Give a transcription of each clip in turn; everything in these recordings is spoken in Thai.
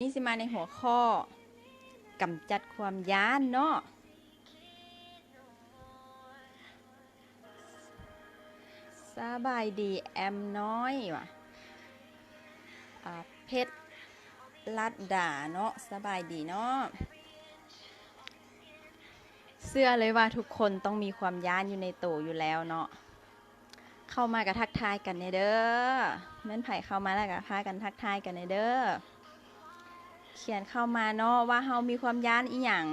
นี้สิมาในหัวข้อกำจัดความย้านเนาะสบายดีแอมน้อยว่ะเพชรลัดดาเนาะสบายดีเนาะเชื่อเลยว่าทุกคนต้องมีความย้านอยู่ในตัวอยู่แล้วเนาะเข้ามากับทักทายกันเด้อแม่นไผ่เข้ามาแล้วก็พากันทักทายกันเด้อเขียนเข้ามาเนาะว่าเฮามีความย้านอีหยัง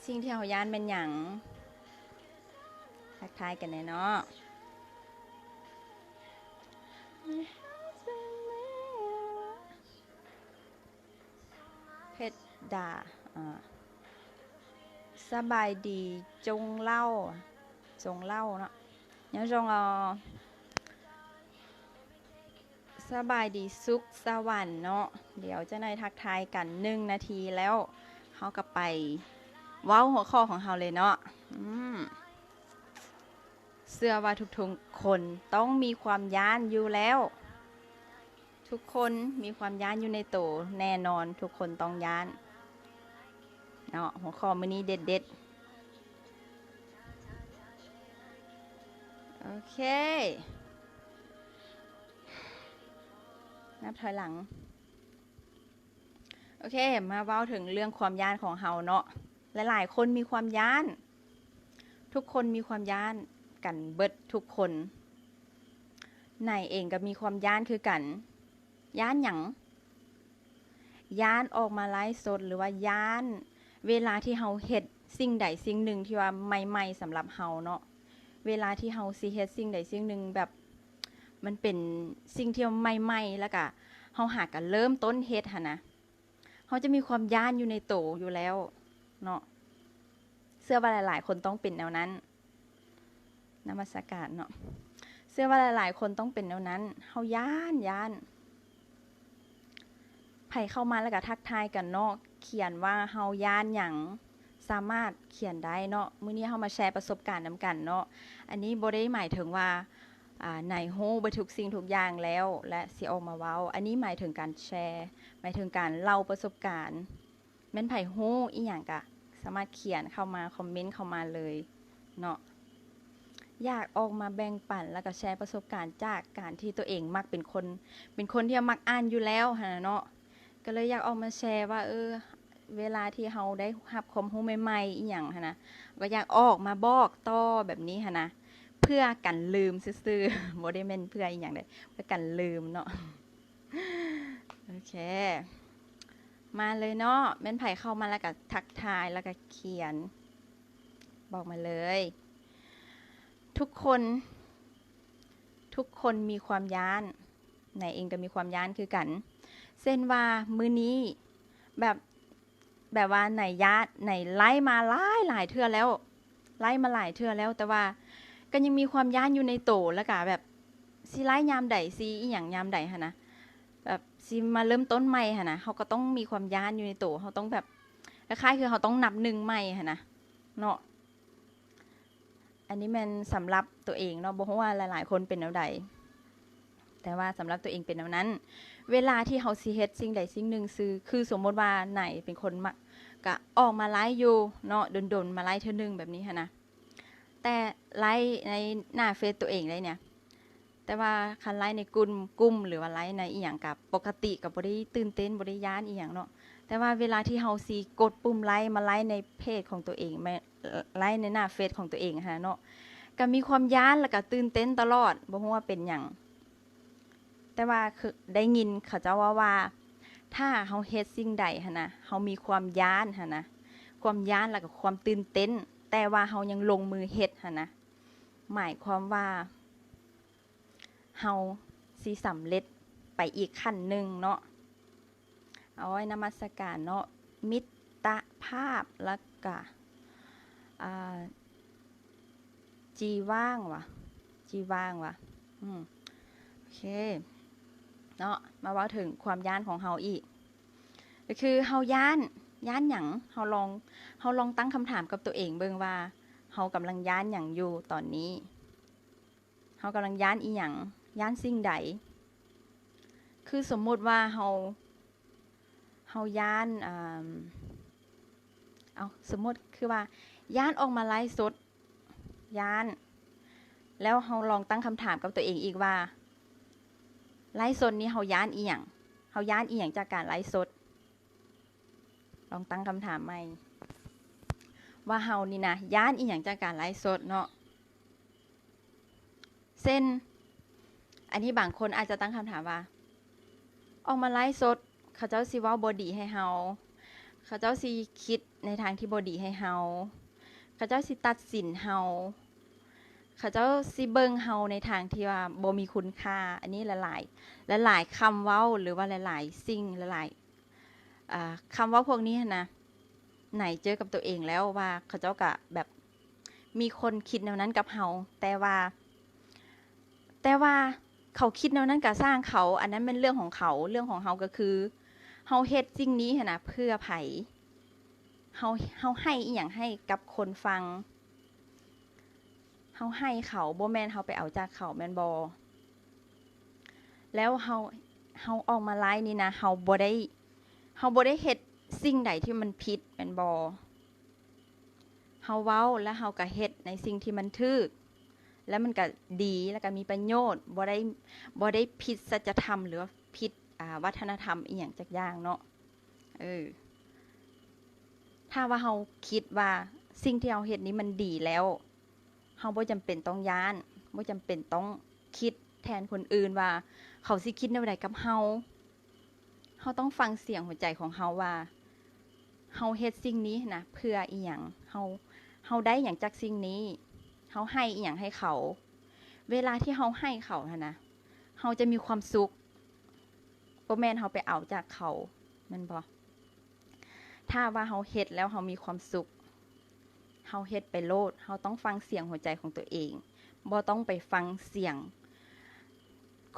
สิ่งที่เฮาย้านเป็นหยังทักทายกันเนาะเพชรดาสบายดีจงเล่าเนาะยังจงสบายดีสุขสวรรค์เนาะเดี๋ยวจะในทักทายกัน1 นาทีแล้วเขาก็ไปเว้าหัวข้อของเขาเลยเนาะเชื่อว่าทุกคนต้องมีความย้านอยู่แล้วทุกคนมีความย้านอยู่ในตัวแน่นอนทุกคนต้องย้านเนาะหัวข้อมื้อนี้เด็ดโอเคนับถอยหลังโอเคมาเว้าถึงเรื่องความย้านของเฮาเนาะหลายๆคนมีความย้านทุกคนมีความย้านกันเบิดทุกคนนายเองก็มีความย้านคือกันย้านหยังย้านออกมาไลฟ์สดหรือว่าย้านเวลาที่เฮาเฮ็ดสิ่งใดสิ่งหนึ่งที่ว่าใหม่ๆสำหรับเฮาเนาะเวลาที่เฮาสิเฮ็ดสิ่งใดสิ่งหนึ่งแบบมันเป็นสิ่งที่ใหม่ๆแล้วก็เฮาหากันเริ่มต้นเฮ็ดหั่นนะเฮาจะมีความย้านอยู่ในโตอยู่แล้วเนาะเชื่อว่าหลายๆคนต้องเป็นแนวนั้นนมัสการเนาะเชื่อว่าหลายๆคนต้องเป็นแนวนั้นเฮาย้านไผเข้ามาแล้วก็ทักทายกันเนาะเขียนว่าเฮาย้านหยังสามารถเขียนได้เนาะมื้อนี้เฮามาแชร์ประสบการณ์นำกันเนาะอันนี้บ่ได้หมายถึงว่าไหนฮู้บ่ทุกสิ่งทุกอย่างแล้วและสิออกมาเว้าอันนี้หมายถึงการแชร์หมายถึงการเล่าประสบการณ์แม่นไผฮู้อีหยังก็สามารถเขียนเข้ามาคอมเมนต์เข้ามาเลยเนาะอยากออกมาแบ่งปันแล้วก็แชร์ประสบการณ์จากการที่ตัวเองมักเป็นคนที่มักอ่านอยู่แล้วหั่นเนาะก็เลยอยากออกมาแชร์ว่าเวลาที่เฮาได้รับความรู้ใหม่ๆอีหยังหั่นนะก็อยากออกมาบอกต่อแบบนี้หั่นนะเพื่อกันลืมซื่อๆบ่ได้แม่นเพื่ออีหยังใดเพื่อกันลืมเนาะโอเคมาเลยเนาะแม่นไผเข้ามาแล้วก็ทักทายแล้วก็เขียนบอกมาเลยทุกคนมีความย้านไหนเองก็มีความย้านคือกันเส้นว่ามื้อนี้แบบว่าไหนย้านไหนไล่มาหลายเทื่อแล้วไล่มาหลายเทื่อแล้วแต่ว่าก็ยังมีความย้านอยู่ในโตแล้วก็แบบสิไล่ยามใดสิอีหยังยามใดหั่นนะแบบสิมาเริ่มต้นใหม่หั่นนะเฮาก็ต้องมีความย้านอยู่ในโตเฮาต้องแบบคล้ายๆคือเฮาต้องนับ1ใหม่หั่นนะเนาะอันนี้มันสำหรับตัวเองเนาะบ่ฮู้ว่าหลายๆคนเป็นแนวใดแต่ว่าสำหรับตัวเองเป็นแนวนั้นเวลาที่เฮาสิเฮ็ดสิ่งใดสิ่งหนึ่งคือสมมติว่าไหนเป็นคนมักก็ออกมาไลฟ์อยู่เนาะดนๆมาไลฟ์เทื่อนึงแบบนี้หั่นนะแต่ไลฟ์ในหน้าเฟซตัวเองเลยเนี่ยแต่ว่าคันไลฟ์ในกลุ่มหรือว่าไลฟ์ในอีหยังกับปกติก็บ่ได้ตื่นเต้นบ่ได้ย้านอีหยังเนาะแต่ว่าเวลาที่เฮาสิกดปุ่มไลฟ์มาไลฟ์ในเพจของตัวเองไลฟ์ในหน้าเฟซของตัวเองหั่นเนาะก็มีความย้านแล้วก็ตื่นเต้นตลอดบ่ฮู้ว่าเป็นหยังแต่ว่าคือได้ยินเขาเจ้าว่าถ้าเฮาเฮ็ดสิ่งใดหั่นนะเฮามีความย้านหั่นนะความย้านแล้วก็ความตื่นเต้นแต่ว่าเฮายังลงมือเฮ็ดหั่นนะหมายความว่าเฮาสิสำเร็จไปอีกขั้นนึงเนาะเอาไว้นมัสการเนาะมิตรภาพแล้วก็จีว่างว่ะโอเคเนาะมาเว้าถึงความย้านของเฮาอีกก็คือเฮาย้านหยังเฮาลองตั้งคำถามกับตัวเองเบิ่งว่าเฮากำลังย้านหยังอยู่ตอนนี้เฮากำลังย้านอีหยังย้านสิ่งใดคือสมมุติว่าเฮา เฮาย้านเอาสมมติคือว่าย้านออกมาไลฟ์สดย้านแล้วเฮาลองตั้งคำถามกับตัวเองอีกว่าไลฟ์สดนี้เฮาย้านอีหยังเฮาย้านอีหยังจากการไลฟ์สดลองตั้งคำถามใหม่ว่าเฮานี่นะย้านอีหยังจากการไลฟ์สดเนาะเส้นอันนี้บางคนอาจจะตั้งคำถามว่าออกมาไลฟ์สดเขาเจ้าสิเว้าบ่ดีให้เฮาเขาเจ้าสิคิดในทางที่บ่ดีให้เฮาเขาเจ้าสิตัดสินเฮาเขาเจ้าสิเบิ่งเฮาในทางที่ว่าบ่มีคุณค่าอันนี้หลายคำเว้าหรือว่าหลายๆสิ่งหลายคำเว้าพวกนี้นะไหนเจอกับตัวเองแล้วว่าเขาเจ้าก็แบบมีคนคิดแนวนั้นกับเฮาแต่ว่าเขาคิดแนวนั้นก็สร้างเขาอันนั้นเป็นเรื่องของเขาเรื่องของเฮาก็คือเฮาเฮ็ดสิ่งนี้นะเพื่อไผเฮาให้อีหยังให้กับคนฟังเฮาให้เขาบ่แม่นเฮาไปเอาจากเขาแม่นบ่แล้วเฮาออกมาไลฟ์นี่นะเฮาบ่ได้เฮ็ดสิ่งใดที่มันผิดแม่นบ่เฮาเว้าแล้วเฮาก็เฮ็ดในสิ่งที่มันถูกแล้วมันก็ดีแล้วก็มีประโยชน์บ่ได้ผิดสัจธรรมหรือผิดวัฒนธรรมอีหยังจักอย่างเนาะถ้าว่าเฮาคิดว่าสิ่งที่เฮาเฮ็ดนี้มันดีแล้วเฮาบ่จำเป็นต้องย้านบ่จำเป็นต้องคิดแทนคนอื่นว่าเขาสิคิดแนวใดกับเฮาต้องฟังเสียงหัวใจของเฮาว่าเฮาเฮ็ดสิ่งนี้นะเพื่ออีหยังเฮาได้หยังจากสิ่งนี้เฮาให้อีหยังให้เขาเวลาที่เฮาให้เขานะเฮาจะมีความสุขบ่แม่นเฮาไปเอาจากเขาแม่นบ่ถ้าว่าเฮาเฮ็ดแล้วเฮามีความสุขเฮาเฮ็ดไปโลดเฮาต้องฟังเสียงหัวใจของตัวเองบ่ต้องไปฟังเสียง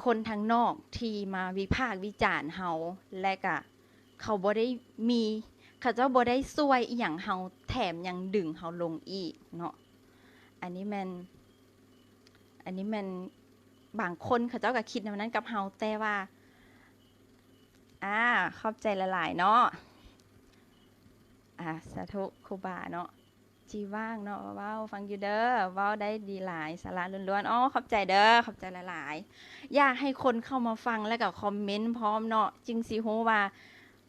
คนทางนอกที่มาวิพากษ์วิจารณ์เฮาและก็เขาบ่ได้มีเขาเจ้าบ่ได้ช่วยอีหยังเฮาแถมยังดึงเฮาลงอีกเนาะอันนี้แม่นบางคนเขาเจ้าก็คิดแนวนั้นกับเฮาแต่ว่าขอบใจหลายๆเนาะสาธุครูบาเนาะจีว่างเนาะว้าวฟังอยู่เด้อว้าวได้ดีหลายสาระล้วนๆขอบใจเด้อขอบใจหลายๆอยากให้คนเข้ามาฟังแล้วก็คอมเมนต์พร้อมเนาะจึงสิฮู้ว่า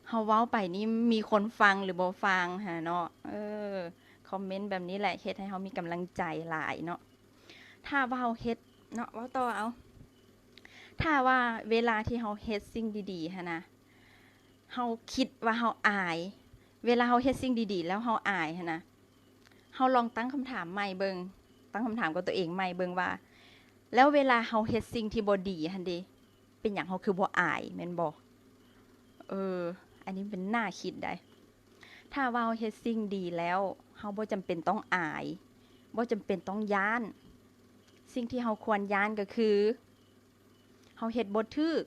เฮาเว้าไปนี่มีคนฟังหรือบ่ฟังหาเนาะคอมเมนต์แบบนี้แหละเฮ็ดให้เฮามีกำลังใจหลายเนาะถ้าว่าเฮาเฮ็ดเนาะเว้าต่อเอาถ้าว่าเวลาที่เฮาเฮ็ดสิ่งดีๆหั่นนะเฮาคิดว่าเฮาอายเวลาเฮาเฮ็ดสิ่งดีๆแล้วเฮาอายหั่นนะเฮาลองตั้งคำถามใหม่เบิ่งตั้งคำถามกับตัวเองใหม่เบิ่งว่าแล้วเวลาเฮาเฮ็ดสิ่งที่บ่ดีหั่นเด้เป็นหยังเฮาคือบ่อายแม่นบ่อันนี้เป็นน่าคิดได้ถ้าว่าเฮาเฮ็ดสิ่งดีแล้วเฮาบ่จำเป็นต้องอายบ่จำเป็นต้องย้านสิ่งที่เฮาควรย้านก็คือเฮาเฮ็ดบ่ถูก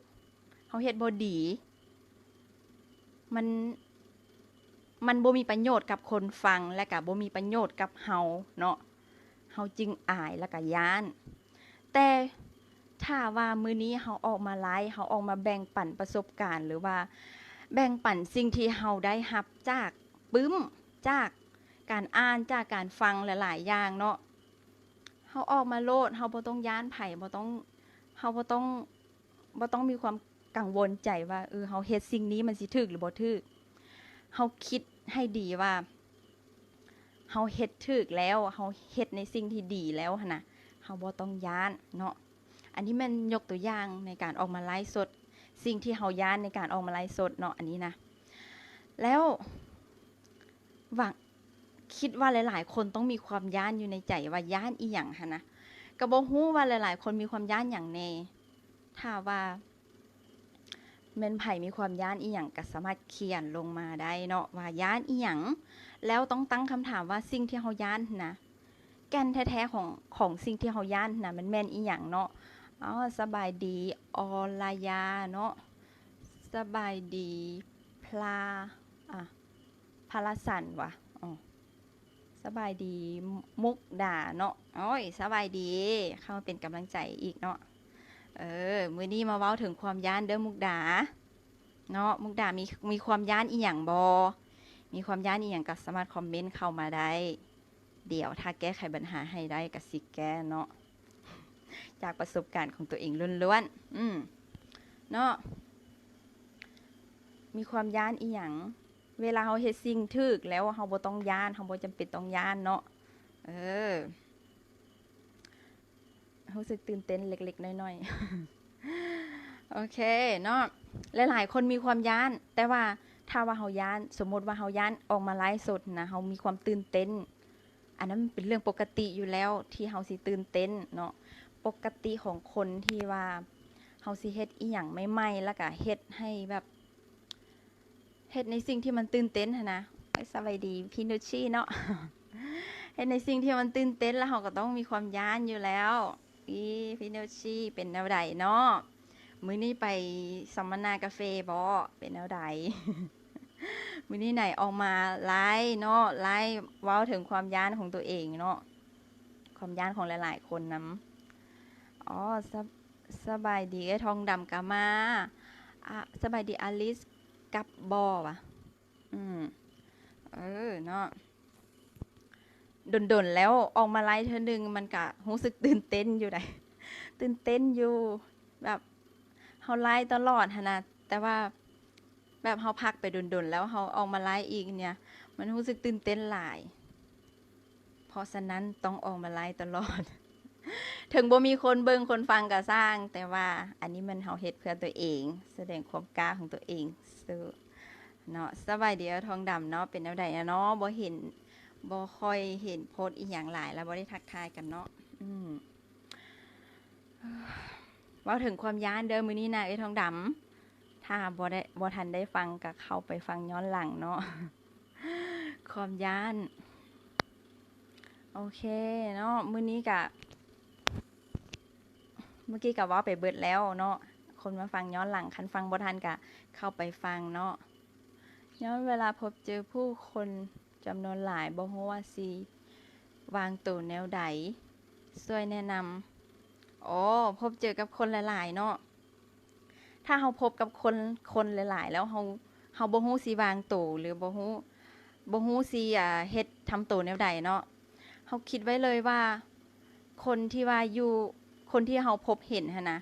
เฮาเฮ็ดบ่ดีมันบ่มีประโยชน์กับคนฟังและก็บ่มีประโยชน์กับเฮาเนาะเฮาจึงอายและก็ย้านแต่ถ้าว่ามื้อนี้เฮาออกมาไลฟ์เฮาออกมาแบ่งปันประสบการณ์หรือว่าแบ่งปันสิ่งที่เฮาได้รับจากจากการอ่านจากการฟังหลายๆอย่างเนาะเฮาออกมาโลดเฮาบ่ต้องย้านไผเฮาบ่ต้องมีความกังวลใจว่าเฮาเฮ็ดสิ่งนี้มันสิถูกหรือบ่ถูกเฮาคิดให้ดีว่าเฮาเฮ็ดถูกแล้วเฮาเฮ็ดในสิ่งที่ดีแล้วหั่นน่ะเฮาบ่ต้องย้านเนาะอันนี้มันยกตัวอย่างในการออกมาไลฟ์สดสิ่งที่เฮาย้านในการออกมาไลฟ์สดเนาะอันนี้นะแล้วหวังคิดว่าหลายๆคนต้องมีความย้านอยู่ในใจว่าย้านอีหยังหั่นนะก็บ่ฮู้ว่าหลายๆคนมีความย้านหยังแน่ถ้าว่าแม่นไผมีความย้านอีหยังก็สามารถเขียนลงมาได้เนาะว่าย้านอีหยังแล้วต้องตั้งคำถามว่าสิ่งที่เฮาย้านนะแก่นแท้ๆของสิ่งที่เฮาย้านนะมันแม่นอีหยังเนาะสบายดีอลายาเนาะสบายดีพลาสันวะสบายดีมุกดาเนาะสบายดีเข้ามาเป็นกำลังใจอีกเนาะมื้อนี้มาเว้าถึงความย้านเด้อมุกดา เนาะมุกดามีความย้านอีหยังบ่มีความย้านอีหยังก็สามารถคอมเมนต์เข้ามาได้เดี๋ยวถ้าแก้ไขปัญหาให้ได้ก็สิแก้เนาะจากประสบการณ์ของตัวเองล้วนๆเนาะมีความย้านอีหยังเวลาเฮาเฮ็ดสิ่งถูกแล้วเฮาบ่ต้องย้านเฮาบ่จำเป็นต้องย้านเนาะรู้สึกตื่นเต้นเล็กๆน้อยๆโอเคเนาะหลายๆคนมีความย้านแต่ว่าถ้าว่าเฮาย้านสมมติว่าเฮาย้านออกมาไลฟ์สดนะเฮามีความตื่นเต้นอันนั้นเป็นเรื่องปกติอยู่แล้วที่เฮาสิตื่นเต้นเนาะปกติของคนที่ว่าเฮาสิเฮ็ดอีหยังใหม่ๆแล้วก็เฮ็ดให้แบบเฮ็ดในสิ่งที่มันตื่นเต้นหั่นนะสวัสดีพี่นุชชี่เนาะเฮ็ดในสิ่งที่มันตื่นเต้นแล้วเฮาก็ต้องมีความย้านอยู่แล้วพี่นุชชี่เป็นแนวใดเนาะมื้อนี้ไปสัมมนากาแฟบ่เป็นแนวใด มื้อนี้ไหนออกมาไลฟ์เนาะไลฟ์เว้าถึงความย้านของตัวเองเนาะความย้านของหลายๆคนนำอ๋อสบายดีไอ้ทองดำกะมาสบายดีอลิสกับบอว่ะเนาะดนๆแล้วออกมาไลฟ์เทื่อนึงมันก็รู้สึกตื่นเต้นอยู่ได้ตื่นเต้นอยู่แบบเฮาไลฟ์ตลอดหั่นน่ะแต่ว่าแบบเฮาพักไปดนๆแล้วเฮาออกมาไลฟ์อีกเนี่ยมันรู้สึกตื่นเต้นหลายเพราะฉะนั้นต้องออกมาไลฟ์ตลอด ถึงบ่มีคนเบิ่งคนฟังก็สร้างแต่ว่าอันนี้มันเฮาเฮ็ดเพื่อตัวเองแสดงความกล้าของตัวเองเนาะสบายดีทองดำเนาะเป็นแนวใดเนาะบ่ค่อยเห็นโพสต์อีหยังหลายแล้วบ่ได้ทักทายกันเนาะเว้าถึงความย้านเด้อมื้อนี้นะทองดำถ้าบ่ทันได้ฟังก็เข้าไปฟังย้อนหลังเนาะความย้านโอเคเนาะมื้อนี้ก็เมื่อกี้ก็ว่าไปเบิดแล้วเนาะคนมาฟังย้อนหลังคันฟังบ่ทันก็เข้าไปฟังเนาะย้อนเวลาพบเจอผู้คนจำนวนหลายบ่ฮู้ว่าสิวางตัวแนวใดช่วยแนะนำพบเจอกับคนหลายๆเนาะถ้าเฮาพบกับคนหลายๆแล้วเฮาบ่ฮู้สิวางตัวหรือบ่ฮู้สิเฮ็ดทำตัวแนวใดเนาะเฮาคิดไว้เลยว่าคนที่ว่าอยู่คนที่เฮาพบเห็นหั่นนะ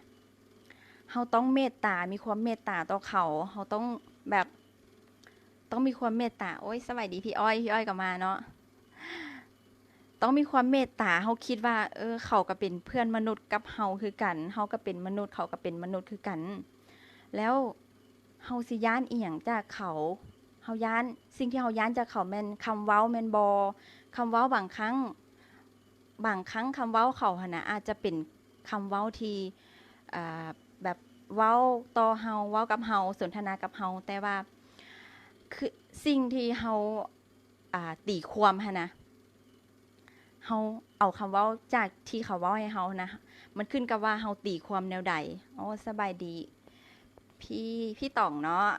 เฮาต้องเมตตามีความเมตตาต่อเขาเฮาต้องแบบต้องมีความเมตตาโอ้ยสวัสดีพี่อ้อยก็มาเนาะต้องมีความเมตตาเฮาคิดว่าเขาก็เป็นเพื่อนมนุษย์กับเฮาคือกันเฮาก็เป็นมนุษย์เขาก็เป็นมนุษย์คือกันแล้วเฮาสิย้านอีหยังจากเขาเฮาย้านสิ่งที่เฮาย้านจากเขาแม่นคำเว้าแม่นบ่คำเว้าบางครั้งคำเว้าเขาหั่นน่ะอาจจะเป็นคำเว้าที่แบบเว้าต่อเฮาเว้ากับเฮาสนทนากับเฮาแต่ว่าคือสิ่งที่เฮาตีความหั่นนะเฮาเอาคำเว้าจากที่เขาเว้าให้เฮานะมันขึ้นกับว่าเฮาตีความแนวใดสบายดีพี่ต่องเนาะ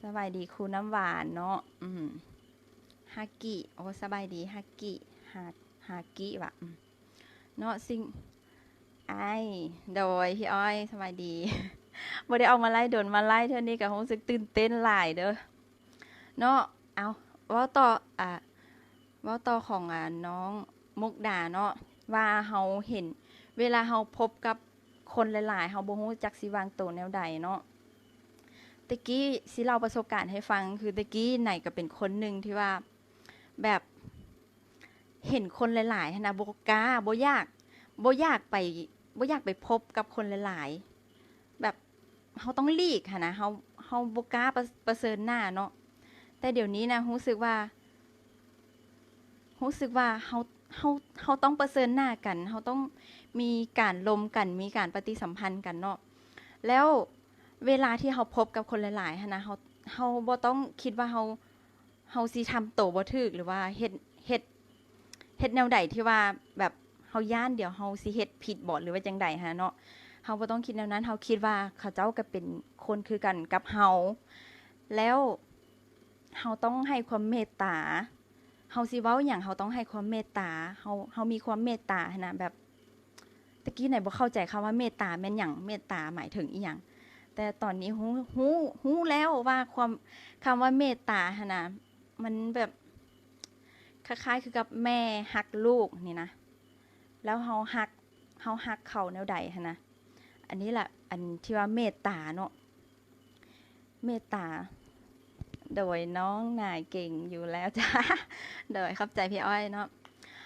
สบายดีครูน้ำหวานเนาะฮากิสบายดีฮากิฮากิว่ะเนาะสิ่งโดยพี่อ้อยสบายดีบ่ได้ออกมาไล่โดนมาไล่เท่านี้ก็รู้สึกตื่นเต้นหลายเด้อเนาะเอาเว้าต่อของน้องมุกดาเนาะว่าเฮาเห็นเวลาเฮาพบกับคนหลายๆเฮาบ่ฮู้จักสิวางตัวแนวใดเนาะตะกี้สิเล่าประสบการณ์ให้ฟังคือตะกี้ไหนก็เป็นคนนึงที่ว่าแบบเห็นคนหลายๆนะบ่กล้าบ่อยากไปพบกับคนหลายๆแบบเฮาต้องหลีกหั่นนะเฮาบ่กล้าประเสริญหน้าเนาะแต่เดี๋ยวนี้นะรู้สึกว่าเฮาต้องประเสริญหน้ากันเฮาต้องมีการลมกันมีการปฏิสัมพันธ์กันเนาะแล้วเวลาที่เฮาพบกับคนหลายๆหั่นนะเฮาบ่ต้องคิดว่าเฮาสิทำโตบ่ถูกหรือว่าเฮ็ดแนวใดที่ว่าแบบเฮาย้านเดี๋ยวเฮาสิเฮ็ดผิดบ่หรือว่าจังใดหั่นเนาะเฮาบ่ต้องคิดแนวนั้นเฮาคิดว่าเขาเจ้าก็เป็นคนคือกันกับเฮาแล้วเฮาต้องให้ความเมตตาเฮาสิเว้าหยังเฮาต้องให้ความเมตตาเฮามีความเมตตาหั่นน่ะแบบตะกี้ไหนบ่เข้าใจคำว่าเมตตาแม่นหยังเมตตาหมายถึงอีหยัง แต่ตอนนี้ฮู้แล้วว่าความคำว่าเมตตาหั่นน่ะมันแบบคล้ายๆคือกับแม่ฮักลูกนี่นะแล้วเฮาฮักเขาแนวใดหั่นนะอันนี้แหละอันที่ว่าเมตตาเนาะเมตตาโดยน้องนายเก่งอยู่แล้วจ้าโดยเข้าใจพี่อ้อยเนาะ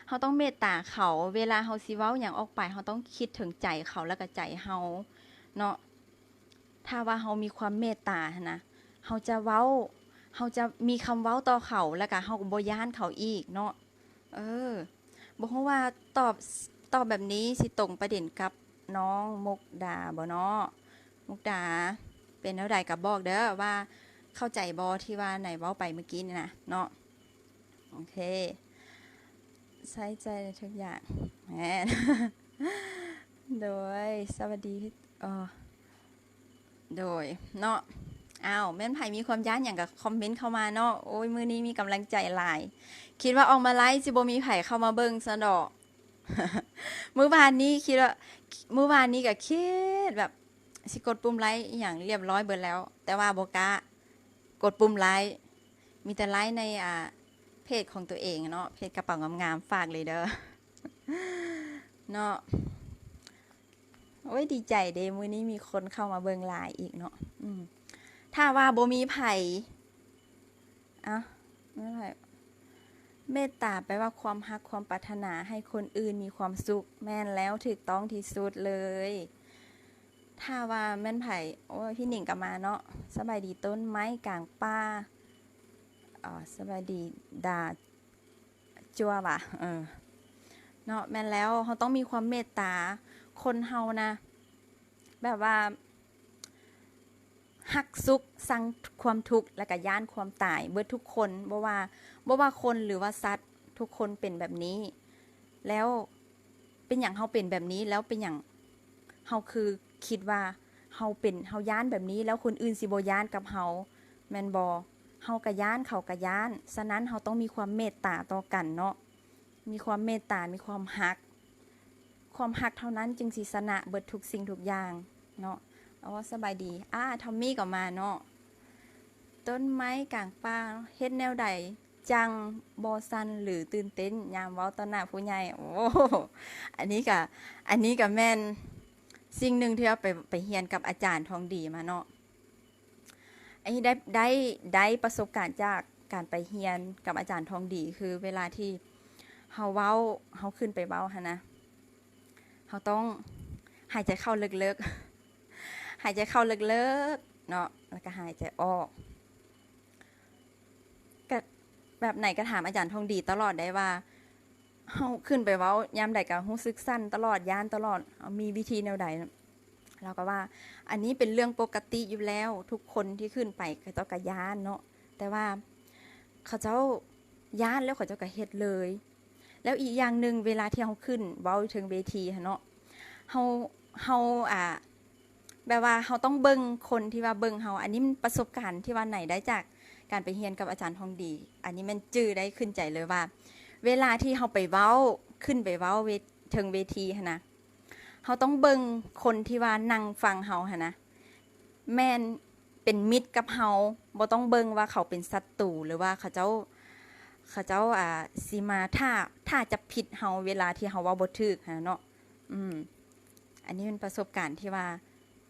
เฮาต้องเมตตาเขาเวลาเฮาสิเว้าหยังออกไปเฮาต้องคิดถึงใจเขาแล้วก็ใจเฮาเนาะ ถ้าว่าเฮามีความเมตตาหั้นนะเฮาจะเว้าเฮาจะมีคำเว้าต่อเขาแล้วก็เฮาก็บ่ย้านเขาอีกเนาะเออบ่ฮู้ว่าตอบตอบแบบนี้สิตรงประเด็นกับน้องมุกดาบ่เนาะมุกดาเป็นแนวใดก็บอกเด้อว่าเข้าใจบ่ที่ว่าไหนเว้าไปเมื่อกี้นี่นะเนาะโอเคใส่ใจในทุกอย่างแหมโดยสวัสดีพี่โดยเนาะอ้าวแม่นไผมีความย้านอย่างกับคอมเมนต์เข้ามาเนาะโอ้ยมื้อนี้มีกำลังใจหลายคิดว่าออกมาไลฟ์สิบ่มีไผเข้ามาเบิ่งซะดอก มื้อวานนี้คิดว่ามื้อวานนี้ก็คิดแบบสิกดปุ่มไลค์อหย่างเรียบร้อยเบิดแล้ว แต่ว่าบ่กล้ากดปุ่มไลค์มีแต่ไลค์ในเพจของตัวเองเนาะเพจกระเป๋างามๆฝากเลยเด้อ เนาะโอ้ยดีใจเด้มื้อนี้มีคนเข้ามาเบิ่งหลายอีกเนาะถ้าว่าบ่มีไผไม่ไผเมตตาแปลว่าความรักความปรารถนาให้คนอื่นมีความสุขแม่นแล้วถูกต้องที่สุดเลยถ้าว่าแม่นไผโอ้ยพี่หนิงก็มาเนาะสบายดีต้นไม้กลางป่าสบายดีดาจัวว่ะเนาะแม่นแล้วเราต้องมีความเมตตาคนเฮานะแบบว่าฮักสุขสั่งความทุกข์และก็ย้านความตายเบิดทุกคนบ่ว่าคนหรือว่าสัตว์ทุกคนเป็นแบบนี้แล้วเป็นอย่างเฮาเป็นแบบนี้แล้วเป็นอย่างเฮาคือคิดว่าเฮาย้านแบบนี้แล้วคนอื่นสิบ่ย้านกับเฮาแม่นบ่เฮาก็ย้านเขาก็ย้านฉะนั้นเฮาต้องมีความเมตตาต่อกันเนาะมีความเมตตามีความฮักเท่านั้นจึงสิชนะเบิดทุกสิ่งทุกอย่างเนาะสบายดีทอมมี่ก็มาเนาะต้นไม้กลางป่าเฮ็ดแนวใดจังบ่สั่นหรือตื่นเต้นยามเว้าต่อหน้าผู้ใหญ่โอ้อันนี้ก็แม่นสิ่งหนึ่งที่เราไปเรียนกับอาจารย์ทองดีมาเนาะอันนี้ได้ประสบการณ์จากการไปเรียนกับอาจารย์ทองดีคือเวลาที่เฮาขึ้นไปเว้าหั่นนะเฮาต้องหายใจเข้าลึกๆหายใจเข้าลึกๆเนาะแล้วก็หายใจออกก็แบบไหนก็ถามอาจารย์ทองดีตลอดได้ว่าเฮาขึ้นไปเว้ายามใดก็รู้สึกสั้นตลอดย้านตลอดมีวิธีแนวใดเราก็ว่าอันนี้เป็นเรื่องปกติอยู่แล้วทุกคนที่ขึ้นไปเขาเจ้าก็ย้านเนาะแต่ว่าเขาเจ้าย้านแล้วเขาเจ้าก็เฮ็ดเลยแล้วอีกอย่างนึงเวลาที่เฮาขึ้นเว้าถึงเวทีเนาะเฮาแบบว่าเฮาต้องเบิ่งคนที่ว่าเบิ่งเฮาอันนี้มันประสบการณ์ที่ว่าไหนได้จากการไปเรียนกับอาจารย์ทองดีอันนี้มันจื้อได้ขึ้นใจเลยว่าเวลาที่เฮาไปเว้าขึ้นไปเว้าถึงเวทีหั่นนะเฮาต้องเบิ่งคนที่ว่านั่งฟังเฮาหั่นนะแม่นเป็นมิตรกับเฮาบ่ต้องเบิ่งว่าเขาเป็นศัตรูหรือว่าเขาเจ้าสิมาถ้าจะผิดเฮาเวลาที่เฮาเว้าบ่ถูกหั่นเนาะอันนี้เป็นประสบการณ์ที่ว่า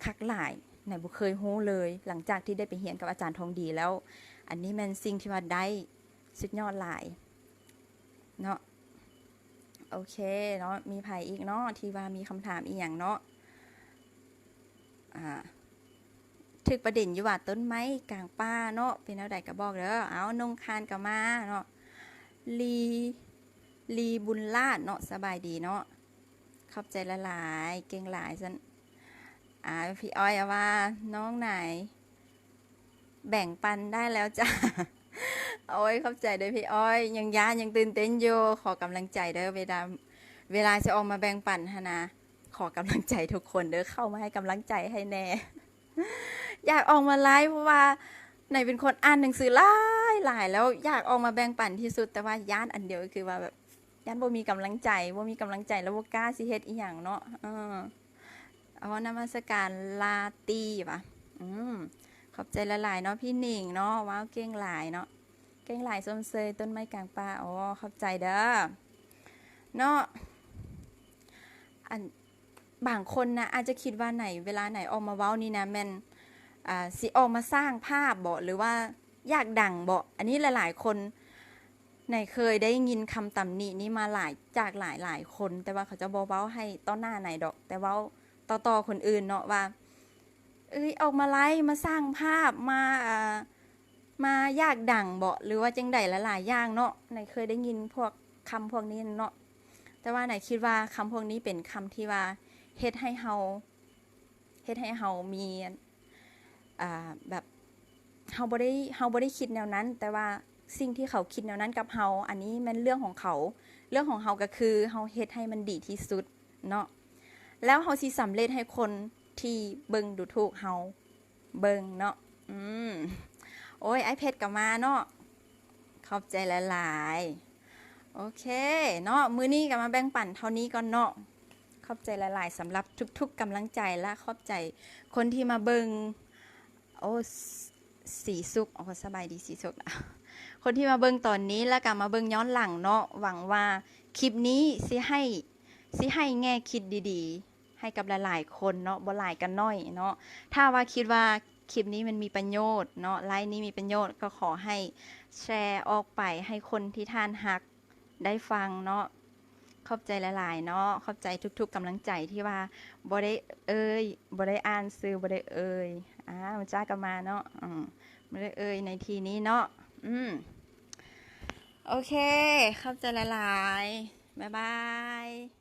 คักหลายไหนบ่เคยรู้เลยหลังจากที่ได้ไปเรียนกับอาจารย์ทองดีแล้วอันนี้แม่นสิ่งที่ว่าได้สุดยอดหลายเนาะโอเคเนาะมีไผอีกเนาะที่ว่ามีคำถามอีหยังเนาะถึกประเด็นอยู่ว่าต้นไม้กลางป่าเนาะเป็นแนวใดก็บอกเด้อเอานงคานก็มาเนาะลีบุญลาดเนาะสบายดีเนาะขอบใจหลายๆเก่งหลายซั่นพี่อ้อยว่าน้องไหนแบ่งปันได้แล้วจ้ะโอ้ยขอบใจเด้อพี่อ้อยยังย้านยังตื่นเต้นอยู่ขอกำลังใจเด้อเวลาจะออกมาแบ่งปันหั่นนะขอกำลังใจทุกคนเด้อเข้ามาให้กำลังใจให้แน่อยากออกมาไลฟ์เพราะว่าไหนเป็นคนอ่านหนังสือหลายแล้วอยากออกมาแบ่งปันที่สุดแต่ว่าย้านอันเดียวคือว่าแบบย้านบ่มีกำลังใจแล้วบ่กล้าสิเฮ็ดอีหยังเนาะนมัสการลาตีป่ะ อืมขอบใจหลายๆเนาะพี่หนิงเนาะว้าวเก่งหลายเนาะเก่งหลายส้มเซยต้นไม้กลางป่าอ๋อขอบใจเด้อเนาะอันบางคนนะอาจจะคิดว่าไหนเวลาไหนออกมาเว้านี่นะแม่นสิออกมาสร้างภาพบ่หรือว่าอยากดังบ่อันนี้หลายๆคนไหนเคยได้ยินคำตำหนินี้มาจากหลายคน แต่ว่าเขาจะบ่เว้าให้ต้นหน้าไหนดอก แต่เว้าต่อคนอื่นเนาะว่า เอ้ยออกมาไลฟ์มาสร้างภาพมาอยากดังบ่หรือว่าจังใดหลายๆอย่างเนาะไหนเคยได้ยินพวกคำพวกนี้เนาะแต่ว่าไหนคิดว่าคำพวกนี้เป็นคำที่ว่าเฮ็ดให้เฮาเฮ็ดให้เฮามีแบบเฮาบ่ได้คิดแนวนั้นแต่ว่าสิ่งที่เขาคิดแนวนั้นกับเฮาอันนี้มันเรื่องของเขาเรื่องของเฮาก็คือเฮาเฮ็ดให้มันดีที่สุดเนาะแล้วเฮาสิสำเร็จให้คนที่เบิ่งดูถูกเฮาเบิ่งเนาะอืมโอ้ยไอเพชรก็มาเนาะขอบใจหลายๆโอเคเนาะมื้อนี้ก็มาแบ่งปันเท่านี้ก่อนเนาะขอบใจหลายๆสำหรับทุกๆกำลังใจและขอบใจคนที่มาเบิ่งโอ้สีสุกโอ้สบายดีสีสุกนะคนที่มาเบิ่งตอนนี้แล้วก็มาเบิ่งย้อนหลังเนาะหวังว่าคลิปนี้สิให้แง่คิดดีๆให้กับหลายๆคนเนาะบ่หลายกันน้อยเนาะถ้าว่าคิดว่าคลิปนี้มันมีประโยชน์เนาะไลฟ์นี้มีประโยชน์ก็ขอให้แชร์ออกไปให้คนที่ท่านฮักได้ฟังเนาะขอบใจหลายๆเนาะขอบใจทุกๆกำลังใจที่ว่าบ่ได้บ่ได้อ่านซื้อบ่ได้มันจ้ากันมาเนาะบ่ได้ในทีนี้เนาะโอเคขอบใจหลายๆบ๊ายบาย